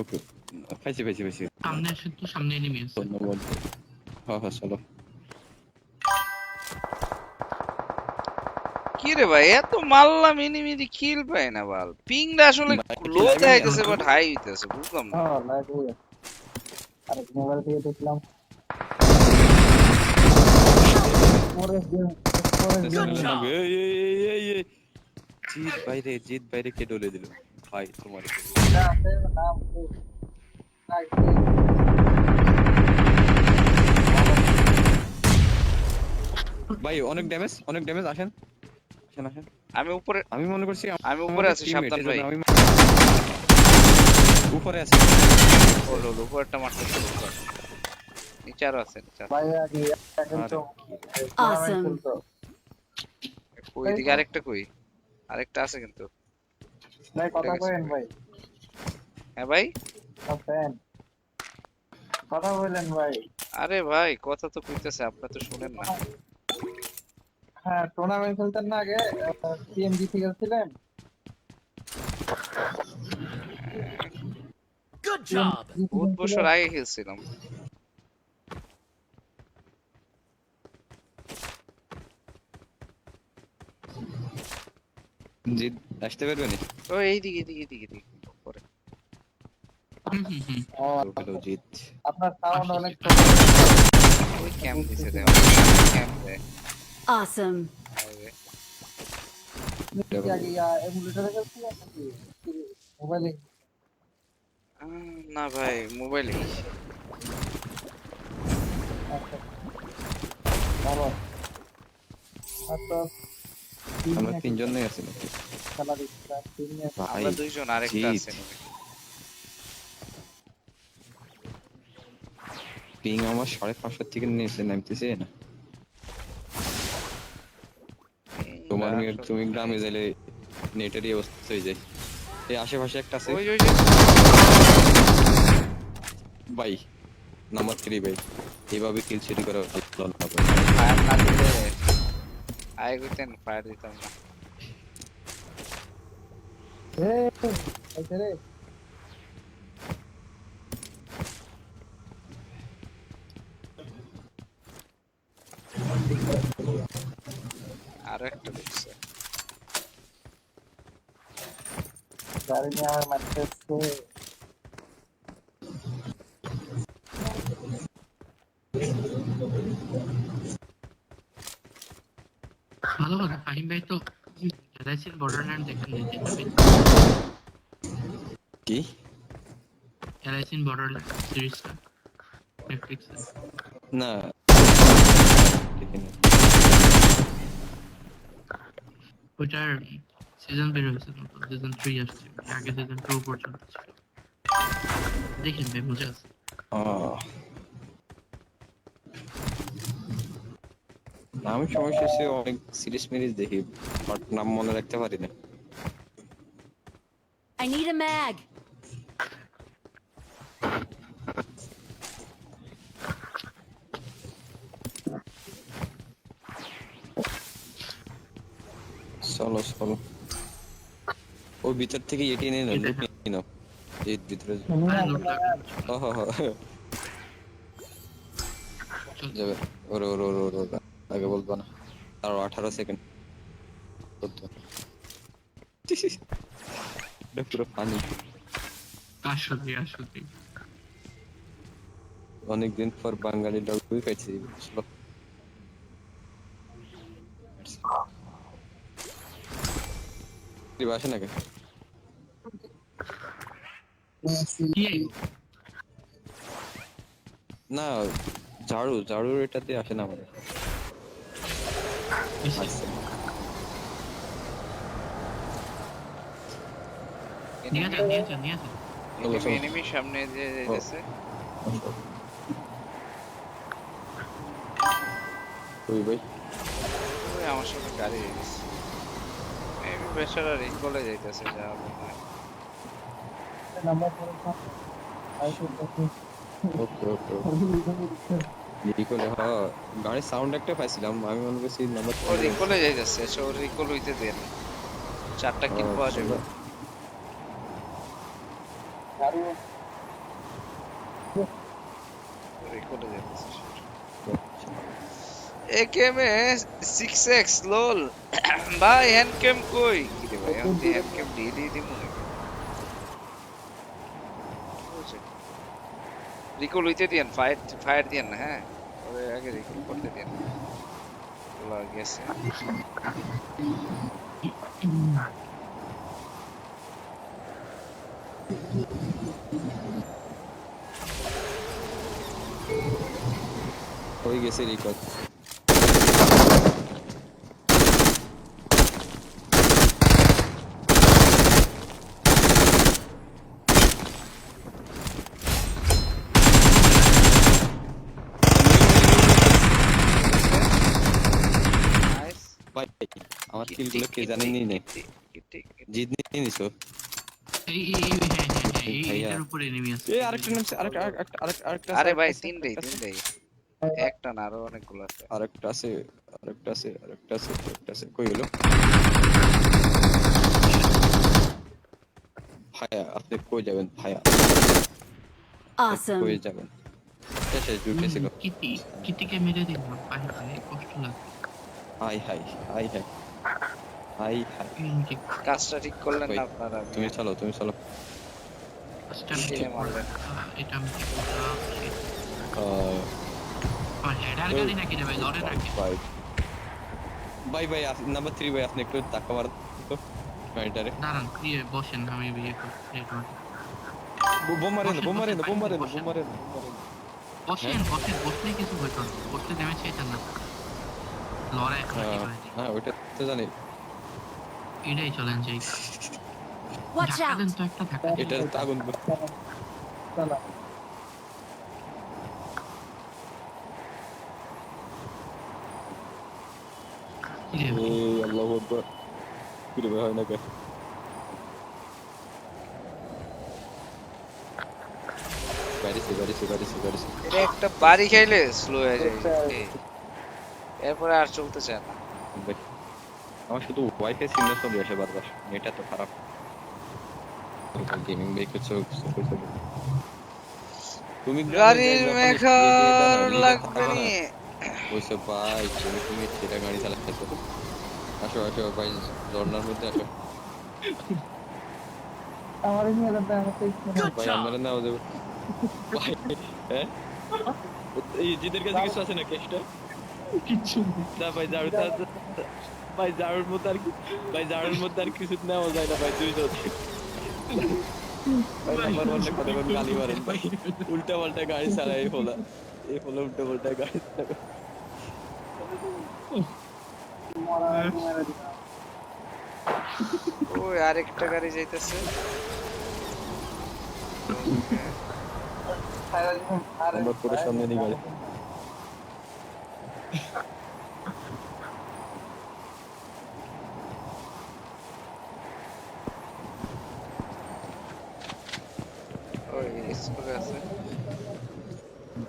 ওকে পাইছি সামনে আসেন তো, সামনে এনিমি আছে। ধন্যবাদ। হ্যাঁ চলো। কি রে ভাই, এত মারলাম এনিমি কিল পায় না বাল। পিংটা আসলে ভাই, কি লো live এ দেখাইতেছে নেই? বাট হাই হইতেছে, বুঝলাম না। হ্যাঁ লাইভ হয়ে গেছে। আর মোবাইল থেকে দেখলাম পরে জিত বাইরে কে ডলে দিল ভাই তোমার? আছে নাম ভাই অনেক ড্যামেজ আসেন আসেন আসেন। আমি উপরে আমি মনে করছি আমি উপরে আছি, সাবধান ভাই। আমি উপরে আছি। হলো উপরটা মারতেছে উপর। নিচে আরো আছে, নিচে আরো। ভাই আগে এখন তো Awesome. কই দিকে আরেকটা কই? আরেকটা আছে কিন্তু। ভাই কথা কইেন ভাই। হ্যাঁ ভাই, ফ্যান কথা বলেন ভাই। আরে ভাই কথা তো কইতেছে, আপনি তো শুনেন না। হ্যাঁ টুর্নামেন্ট খেলতেন না আগে, টিএমজি থেকে ছিলেন। Good job. বহুত বছর আগে খেলছিলাম। জিত আসতে পারবে না? ও এইদিকে এদিকে এদিকে এদিকে উপরে। ও, হ্যালো জিত। আপনার সাউন্ড অনেক ওই ক্যাম্প দিছে দেও, ক্যাম্প দেয়। Awesome. আগে এমুলেটরে খেলছিলেন নাকি মোবাইলে? না ভাই, মোবাইলে। আচ্ছা ভালো। আচ্ছা আমরা তিনজনই আছি নাকি? খেলা দেখছিলাম ভাই আমরা দুইজন, আরেকটা জিত। আছে নাকি? পিং আমার 550 থেকে নিচে নামতেছে না। তুমি গ্রামে গেলে নেটেরই অবস্থা হয়ে যায়। এই আশেপাশে একটা আছে ওই ভাই, নাম্বার 3 ভাই। এইভাবে কিল চুরি করা ভালো না ভাই। ফায়ার না দিলে আয় কইতেন, ফায়ার দিতাম না। রে আরো একটা দেখছে। গাড়ি নিয়ে আমার মারতেছে। ভালো কথা, ফাহিম ভাই তো এলআইসির বর্ডারল্যান্ড দেখেন নাই? কি এলআইসির বর্ডারল্যান্ড সিরিজটা নেটফ্লিক্সে। না দেখিনি। ওইটার সিজন বের হয়েছে, নতুন সিজন 3 আসছে, আগে সিজন 2 পর্যন্ত ছিল। দেখেন ভাই, মজা আছে। আমি সমস্যা হচ্ছে অনেক সিরিজ মিরিজ দেখি, বাট নাম মনে রাখতে পারি না। I need a mag. চলো চলো, ওই ভিতর থেকে এটি নিয়ে নাও, লুট নিয়ে নাও। এই ভিতরে আরে নোট লাগবে। যাবে। ওরে ওরে ওরে ওরে ওরে, আগে বলবো না। আরো 18 সেকেন্ড। এটা পুরো পানি। আসলে অনেকদিন পর বাঙালি ডাউই পাইছি। চলো আসে নাকি? না, ঝাড়ুর এটাতে আসে না আমাদের। আচ্ছা নিয়ে যান। এনিমি সামনে যে যাইতেছে। ওই ভাই ওই আমার সাথে গাড়ি গেছে। মেবি বেচারা রিকলে যাইতেছে, যা মনে হয়। নাম্বার করে ওকে ওকে রিকলে। হ্যাঁ গাড়ির সাউন্ড একটা পাইছিলাম, আমি মনে করছি নাম্বার। ও রিকলে যাইতেছে, সো রিকল হইতে দেন, 4টা কিল পাওয়া যাবে। রিকলে যেতেছে একেএমএ 6x লল ভাই হ্যান্ডক্যাম কই কি রে ভাই আমি হ্যান্ডক্যাম দিয়ে দিমু নাকি রিকল হইতে দিয়েন ফায়ার দিয়েন না হ্যাঁ ওরে আগে রিকল করতে দিয়েন ওলা গেছে হয়ে গেছে রিকল নাইস ভাই আমার কিলগুলো কে জানেনই না জিত নিয়ে নিছো ভাইয়া। এটার উপরে এনিমি আছে এই আরেকটা নামছে আরেকটা আরে ভাই আছে, তিন আরেকটা আছে। দেই একটা না আরো অনেকগুলো আছে আরেকটা আছে কই হলো ভাইয়া আপনি কই যাবেন ভাইয়া Awesome. কই যাবেন শেষে জুটেছিল কিটিকে মেরে দিলাম পায়ে পায়ে কষ্ট লাগে হাই কাজটা ঠিক করলেন কই? না আপনারা তুমি চলো কে মারলেন? এটা আমি কি করলাম আমার হেডার তো- গাড়ি নাকি রে ভাই লড়ে নাকি ভাই নাম্বার 3 ভাই আপনি একটু ধাক্কা মার তো গাড়িটারে দাঁড়ান প্রিয় বসেন আমি বিয়ে করছি বোমারেন বসেন বসলে কিছু হইতো না বসলে ড্যামেজ খেয়েছেন না লড়াই এখন ঠিক হয়নি হ্যাঁ ওইটা তো জানি এটাই চলেন যাই Watch ধাক্কা out. দেন তো একটা ধাক্কা দেন। এটা তো আগুন চলো কি রে ভাই? এই আল্লাহু আকবার কি রে ভাই হয় না কে গাড়িছে এটা একটা বাড়ি খাইলে স্লো হয়ে যায় এরপরে আর চলতে চায় না ভাই আমার শুধু ওয়াইফাই সিগন্যাল চলে আসে বারবার নেট এত খারাপ গেমিং বেক করছো তুমি গাড়ির মেঘার লাগবে নি ওইসব ভাই তুমি সেটা গাড়ি চালাচ্ছো আসো ভাই ঝর্ণার মধ্যে আসো আমার নিয়ে যেতে আমাকে ভাই আমরা নাও দেবো ভাই হ্যাঁ এই জিদের কাছে কিছু আছে না কেসটা কিচ্ছু না ভাই ভাই ঝাড়ুর মধ্যে আর কিছু নেওয়া যায় না ভাই তুই তো ভাই নাম্বার ওয়ান কথা বল গালি মারেন ভাই উল্টা পাল্টা গাড়ি চালায় এই ফোলা উল্টা পাল্টা গাড়ি চালায় মেরে দিলাম ওই আরেকটা গাড়ি যাইতেছে সারা জীবন আরে নাম্বার পুরো সামনে নিয়ে গাড়ি ওই স্কুলে আছে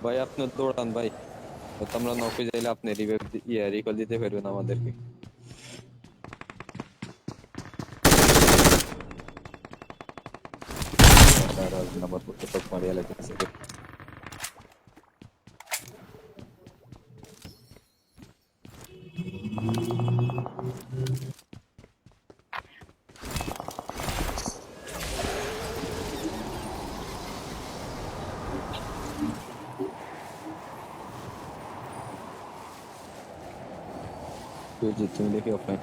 ভাই আপনি দৌড়ান ভাই তো আমরা নকে যাইলে আপনি রিকল দিতে পারবেন আমাদেরকে নাম্বার করতে সব মারিয়া লাগতেছে তুমি দেখি অফলাইন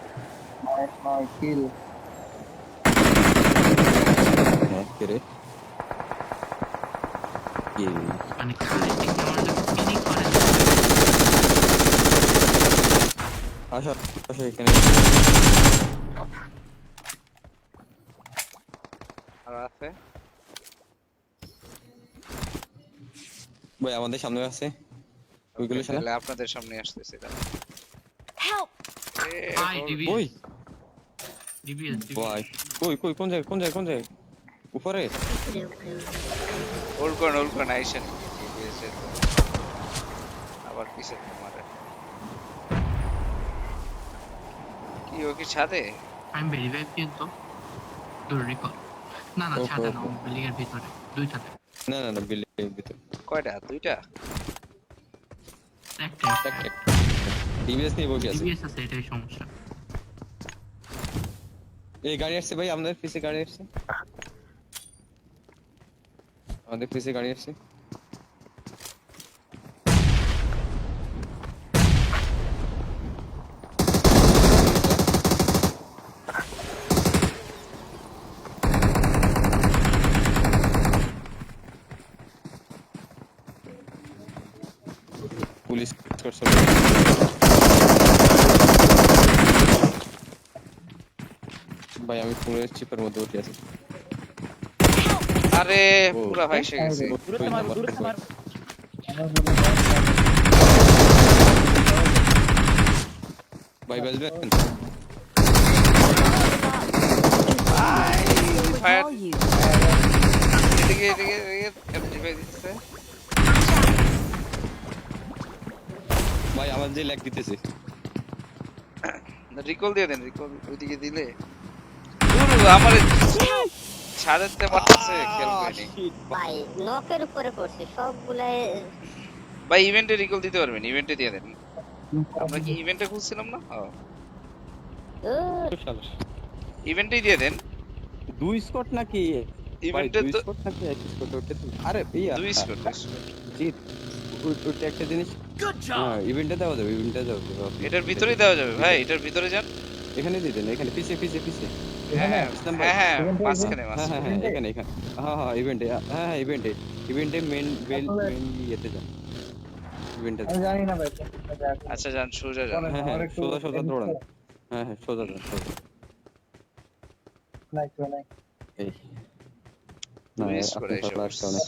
নয় কিল হ্যাঁ কে রে কি মানে খালি ঠিক আমার যখন ফিনিশ করে আসো এখানে আর আছে ভাই আমাদের সামনে আছে ওইগুলো শালা তাহলে আপনাদের সামনে আসতেছে দাঁড়ান। Help. ভাই ডিবি ওই ডিবিএস ভাই কই কোন জায়গায় উপরে হোল্ড করুন আইসেন এসে তো। আবার পিছে তোমার কি ও কি ছাদে আমি ভেরিফাই দিন তো তোর রিকল না ওকে, ছাদে না ওকে। বিল্ডিং এর ভিতরে দুইটাতে না না না, বিল্ডিং ভিতর কয়টা? দুইটা? একটা একটা ডিভিএস নিয়ে বসে আছে। ডিবিএস আছে, এটাই সমস্যা। এই গাড়ি আসছে ভাই, আমাদের পিছে গাড়ি আসছে, আমাদের পিছে গাড়ি আসছে। পুলিশ করছে ভাই, আমি পুরো চিপের মধ্যে উঠে আছি। আরে ও। পুরা ভাই এসে গেছে। দূরত্ব মারবো, দূরত্ব মারবো। ভাই বাজবেন? Fire. All you. এদিকে এদিকে এদিকে এমজি ভাই দিচ্ছে। ভাই আমার যে ল্যাগ দিতেছে। রিকল দিয়ে দেন, রিকল ওইদিকে দিলে আমার ছাড়তে পারতেছে, খেলবে নি ভাই নকের উপরে পড়ছে সবগুলাই। ভাই। ইভেন্টে রিকল দিতে পারবেন, ইভেন্টে দিয়ে দেন। আমরা কি ইভেন্টে খুঁজছিলাম না? ইভেন্টেই দিয়ে দেন। দুই স্কট নাকি? ইভেন্টে তো স্কট নাকি এক স্কট ওটা তো? আরে ইয়া দুই স্কোর। জিত ওটা একটা জিনিস। হ্যাঁ, ইভেন্টে দেওয়া যাবে, ইভেন্টে দেওয়া যাবে। এটার ভিতরেই দেওয়া যাবে ভাই, এটার ভিতরে যান। এখানে দিয়ে দেন, এখানে পিছে পিছে পিছে। হ্যাঁ হ্যাঁ ইসলাম ভাই। হ্যাঁ হ্যাঁ, মাঝখানে হ্যাঁ মাঝখানে। হ্যাঁ এখানে এখানে। হ্যাঁ হ্যাঁ ইভেন্টে, হ্যাঁ হ্যাঁ ইভেন্টে, ইভেন্টে মেন ইয়েতে যান, ইভেন্টে। আমি জানি না ভাই। আচ্ছা যান, সোজা যান। হ্যাঁ হ্যাঁ সোজা সোজা দৌড়ান। হ্যাঁ হ্যাঁ সোজা যান, সোজা। নাই তো নাই। এই না, Twist করে আপনার এসে সাথে আসতে অনেক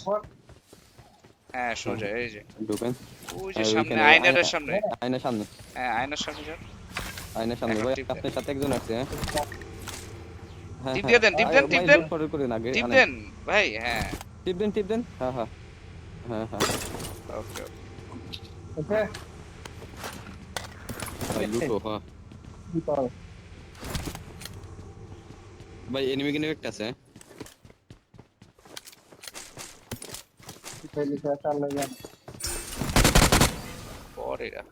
হ্যাঁ সোজা, এই যে ঢুকেন। ওই যে আর সামনে ওইখানে আয়নাটার সামনে। আয়নার সামনে, হ্যাঁ আয়নার সামনে যান। আয়নার সামনে এখন ভাই, টিপ দেন। আপনার সাথে একজন আসছে। হ্যাঁ হ্যাঁ টিপ দিয়ে দেন, টিপ দেন, টিপ ভাই, দেন। লোড করে করে না আগে টিপ আনেন। দেন ভাই। হ্যাঁ টিপ দেন, টিপ দেন। হ্যাঁ হ্যাঁ হ্যাঁ হ্যাঁ ওকে ওকে ভাই লুটো। হ্যাঁ কি করো? ভাই এনিমি কিনে একটা আছে। কি কইলি স্যার চালু যান। পরেরা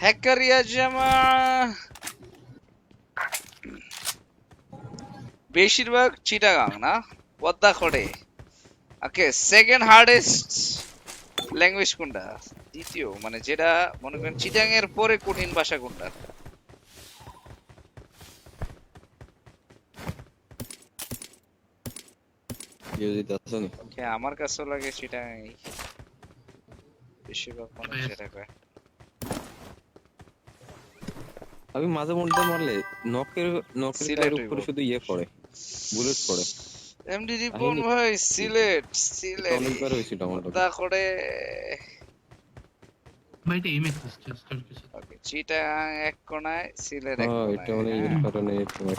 হ্যাকারিয়া জামা বেশিরভাগ চিটাগাং না পদ্মা খড়ে। ওকে, সেকেন্ড হার্ডেস্ট ল্যাঙ্গুয়েজ কোনটা? দ্বিতীয়, মানে যেটা মনে করেন চিটাং এর পরে কঠিন ভাষা কোনটা? ইউজিত আছে না? ওকে, আমার কাছেও লাগে চিটাং বেশিরভাগ মানুষ যেটা কয়। আমি মাঝে মধ্যে মারলে নকের নকের সিলেট গায়ের উপরে হইবো। শুধু ইয়ে পড়ে, বুলেট পড়ে। এমডি রিপন ভাই, সিলেট সিলেট অনেকবার হয়েছিল আমার লগে। পদ্মা খড়ে। ভাই এটা এমএস সিস্টেম কিছু। ওকে, চিটাং এক কোণায়, সিলেট এক হ্যাঁ এটা মানে কোণায়। এর কারণে তোমার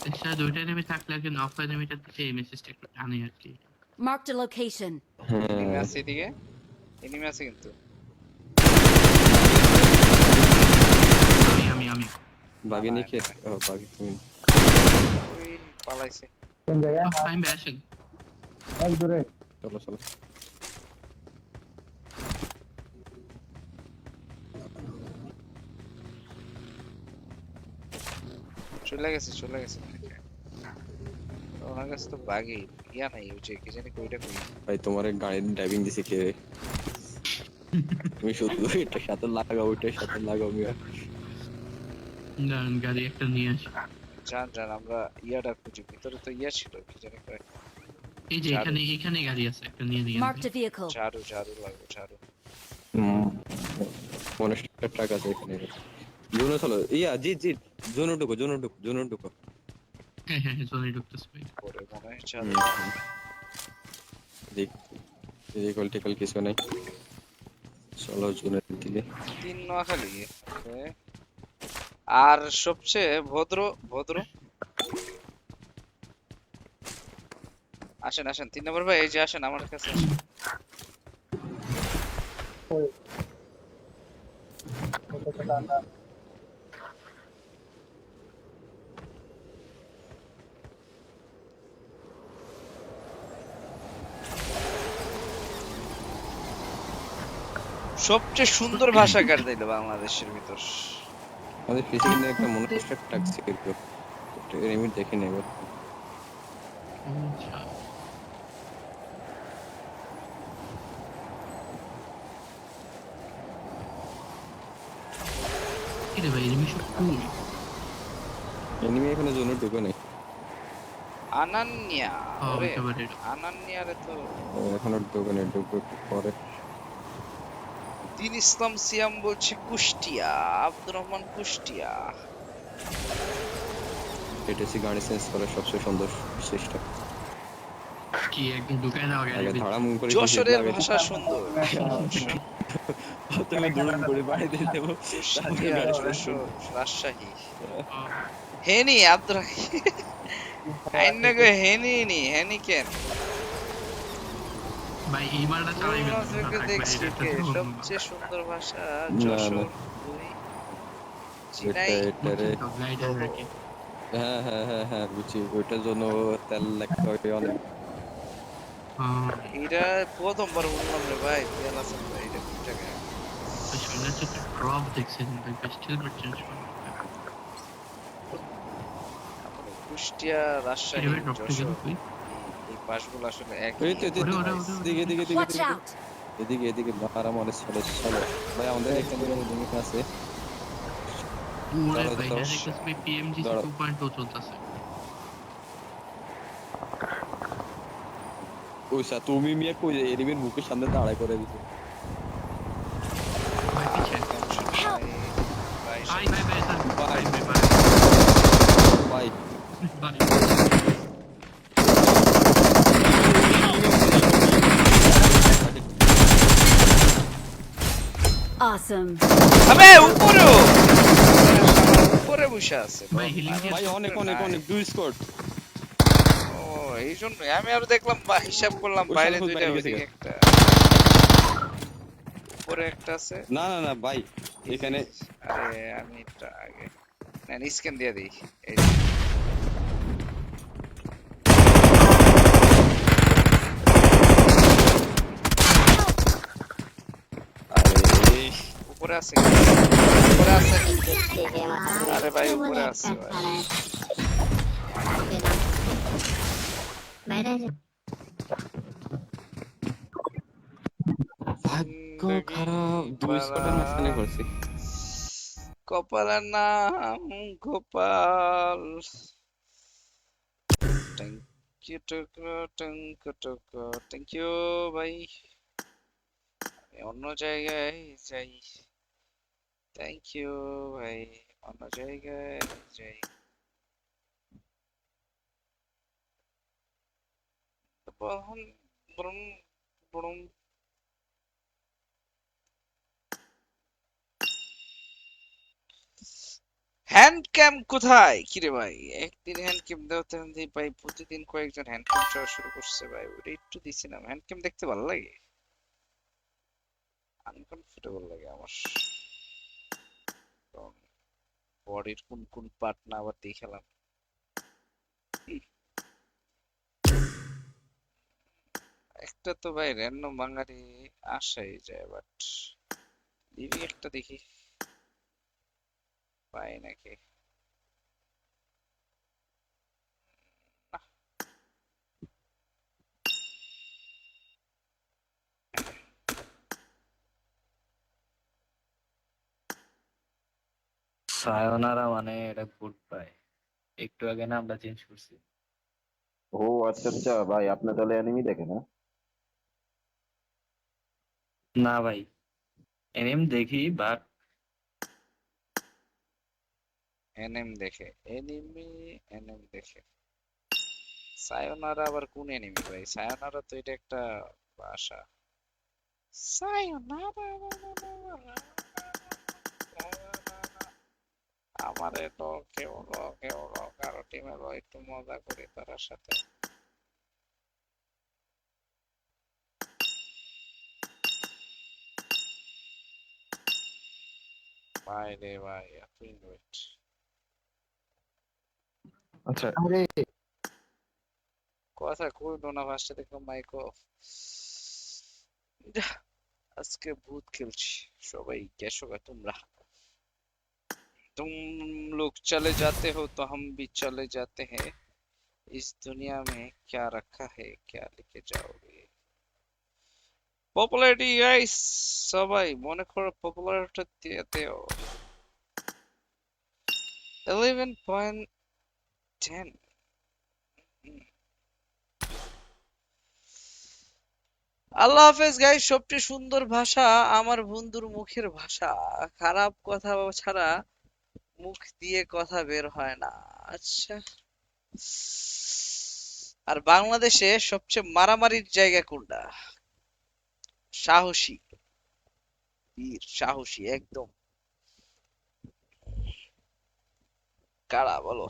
এক্সট্রা দুইটা এনিমি থাকলে আর কি নক এনিমিটার দিকে এমএস সিস্টেম একটু টানে আর কি। Marked a location. এনিমি হ্যাঁ আছে এদিকে, এনিমি আছে কিন্তু। আমি বাগে নিয়ে খেয়ে বাগে তুমি ওই পালাইছে। কোন জায়গা? টাইম আসেন। এক দূরে। চলো চলো। চলে গেছে চলে গেছে। ওনার কাছে তো বাগই ইয়া নাই, ওই যে কি জানি কইটা কই। ভাই তোমার গাড়ির ড্রাইভিং দিছে কে? তুমি শুধু এটার সাথে লাগাও, ওইটার সাথে লাগাও মিয়া। গাড়ি একটা নিয়ে আসি। জান জান, আমরা ইয়াটা খুঁজি, ভিতরে তো ইয়া ছিল কি জানি কয়। এই যে এখানে এখানে গাড়ি আছে, একটা নিয়ে নিয়ে Marked a vehicle. ঝাড়ু ঝাড়ু লাগবে, ঝাড়ু। মনস্টার ট্রাক আছে এখানে। জোনো চলো, ইয়া জিত জিত, জোনো ঢুকো, জোনো ঢুকো, জোনো ঢুকো। হ্যাঁ হ্যাঁ জোনে ঢুকতেছে ভাই। পরে মনে হয় ঝাড়ু। দেখ রিকল টিকল কিছু নাই, চলো জোনের দিকে। 3 নোয়াখালী। ওকে, আর সবচেয়ে ভদ্র ভদ্র আসেন আসেন 3 নম্বর ভাই, এই যে আসেন আমার কাছে আসেন। ওই। ওটা তো দাদা। সবচেয়ে সুন্দর ভাষা কার দিল বাংলাদেশের ভিতর? আমাদের ফিজিক্যালি একটা মনস্টার টাক ছিল, এনিমি দেখে নেব। আচ্ছা কি রে ভাই এনিমি সব cool। এনিমি এখানে জন্য ঢুকে নেই, আনান্যা, ওরে একেবারে আনান্যারে তো এখনো ঢুকে নেই, ঢুকবে একটু পরে। দিন ইসলাম সিয়াম বলছে কুষ্টিয়া, আব্দুর রহমান কুষ্টিয়া। এটিসি গাড়ি চেঞ্জ করে সবচেয়ে সুন্দর সিস্টেম। কি একদম ঢুকায় দাও আগে গাড়ি ধাড়াম করে যশোরের ভাষা সুন্দর। প্রথমে দুরুম করে বাড়ি দিয়ে দেবো, কুষ্টিয়া, যশোর, রাজশাহী। হেনি আব্দুর আইনগো হেনি নি হেনি কেন ভাই এই মালটা চালাইবেন না, থেকে একবার দেখছি এটা কে তো সবচেয়ে সুন্দর ভাষা না। যশোর দুই চিনাই। এটা রে, বুঝছেন তো গ্লাইডার আর কি। হ্যাঁ হ্যাঁ হ্যাঁ হ্যাঁ বুঝছি, ওইটার জন্য তেল লাগতে হয় অনেক। এটা প্রথমবার বললাম রে ভাই, তেল আছে ভাই, এটা কোন জায়গায়? ওই সামনে হচ্ছে একটা ড্রপ দেখছেন ভাই, পেস্টেল বাট চেঞ্জ করুন। তারপরে কুষ্টিয়া, রাজশাহী, কিভাবে ড্রপটা গেল যশোর, কই? এই পাশগুলো আসলে একই। এই তো ওরে, ওরে, ওরে, ওরে। এদিকে এদিকে এদিকে Watch out! এদিকে এদিকে বারা মানে চলো চলো ভাই, আমাদের এখানে লিমিট আছে। ওরে দাঁড়াও, ভাই দাঁড়াও। এটা দেখতেছি ভাই পিএমজি দাঁড়াও। 2.0 চলতেছে। ওই সা তুমি মিয়া কই এনিমির মুখের সামনে দাঁড়ায় করে দিছো। ভাই পিছে টেনশন Help! নাই ভাই, ভাই ভাই ভাই স্যার ভাই। ভাই ভাই ভাই ভাই Awesome. আবে উপরেও উপরে বসে আছে ভাই হিলিং ভাই অনেক অনেক অনেক দুই স্কোর। ও এই জন্য আমি আরো দেখলাম বা হিসাব করলাম ওই বাইরে শালা খুব দুইটা, বাইরে গেছে ওইদিকে গা। একটা, উপরে একটা আছে। না না না ভাই, এখানে আরে আমি এটা আগে না স্ক্যান দিয়ে দিই। এই আরে উপরে আছে, উপরে আছে। দেখছি যে মাথা আরে ভাই উপরে আছে ভাই। বাইরে আছে। ভাগ্য খারাপ, দুই স্কোরের মাঝখানে করছি। কপালের নাম গোপাল। থ্যাংক ইউ টুকু, থ্যাংক ইউ ভাই। আমি অন্য জায়গায় যাই। থ্যাংক ইউ ভাই, অন্য জায়গায় যাই। বরং বরং বরং হ্যান্ড ক্যাম কোথায়? কিরে ভাই একদিন হ্যান্ড ক্যাম দেওয়াতে ভাই প্রতিদিন কয়েকজন হ্যান্ড ক্যাম চাওয়া শুরু করছে ভাই, ওটা একটু দিছিলাম। হ্যান্ড ক্যাম দেখতে ভালো লাগে, আনকমফোর্টেবল লাগে আমার। বডির কোন কোন পার্ট না আবার দেখালাম। একটা তো ভাই র্যান্ডম বাঙালি আসাই যায়, বাট লিভিং একটা দেখি পাই নাকি। সায়োনারা মানে এটা গুড বাই, একটু আগে না আমরা চেঞ্জ করছি। ও আচ্ছা আচ্ছা ভাই, আপনি তাহলে অ্যানিমি দেখেন না? না ভাই, এনিম দেখি বাট এনএম দেখে, এনিমি এনএম দেখে। সায়োনারা আবার কোন এনিমি ভাই? সায়োনারা তো এটা একটা ভাষা। সায়োনারা আমারে তো কেউ কারো টিমে একটু মজা করি তার সাথে। ভাই রে ভাই এত ইনভাইট। আচ্ছা আরে কথা কই না ফার্স্টে দেখলাম মাইক অফ। আজকে ভূত খেলছি সবাই গেছো গা তোমরা तुम लोग चले जाते हो तो हम भी चले जाते हैं इस दुनिया में क्या रखा है क्या लेके जाओगे পপুলারিটি গাইস সবাই মনে করো পপুলারিটি দিতেও 11.10 আল্লাহ হাফেজ গাইস সবচেয়ে সুন্দর ভাষা আমার বন্ধুর মুখের ভাষা খারাপ কথা ছাড়া মুখ দিয়ে কথা বের হয় না আচ্ছা আর বাংলাদেশে সবচেয়ে মারামারির জায়গা কোনটা সাহসী বীর সাহসী একদম কারা বলো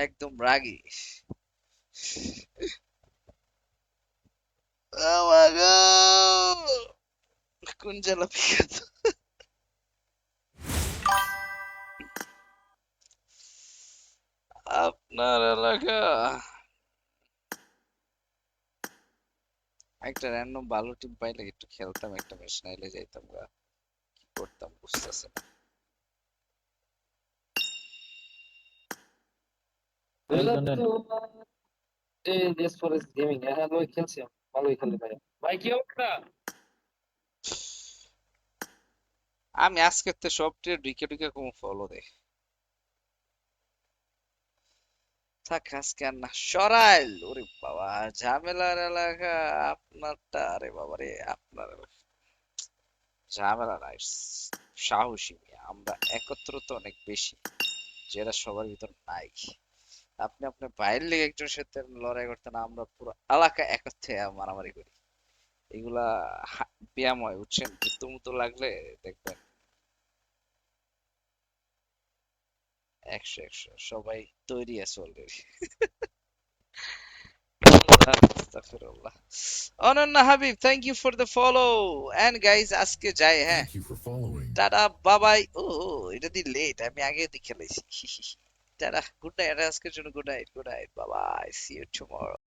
একদম রাগী Oh my God! কোন জেলা বিখ্যাত আপনার এলাকা একটা র্যান্ডম ভালো টিম পাইলে একটু খেলতাম একটা ম্যাচ নাইলে যাইতাম গা কি করতাম বুঝতেছে না গেমিং হ্যাঁ ওই খেলছি ভালোই খেলে ভাই ভাই কি অবস্থা আমি আজকে তো সবচেয়ে ঢুকে ঢুকে কম ফলো দেয় থাক আজকে আর না সরাইল ওরে বাবা ঝামেলার এলাকা আপনারটা আরে বাবা রে আপনার ঝামেলা নাই সাহসী মিয়া। আমরা একত্রতা অনেক বেশি যেটা সবার ভিতর নাই আপনি আপনার বাইরের লেগে একজনের সাথে লড়াই করতেন আমরা পুরো এলাকা একত্রে মারামারি করি এগুলা ব্যায়াম হয় বুঝছেন মৃত্যু মতো লাগলে দেখবেন 100 সবাই তৈরি আছে অলরেডি আস্তাগফিরুল্লাহ Ananya Habib thank you for the follow and guys আজকে যাই হ্যাঁ টাটা বাবাই ও এটা দি লেট আমি আগে দেখে লাইছি টাটা গুড নাইট আজকের জন্য গুড নাইট বাবাই সি ইউ টুমরো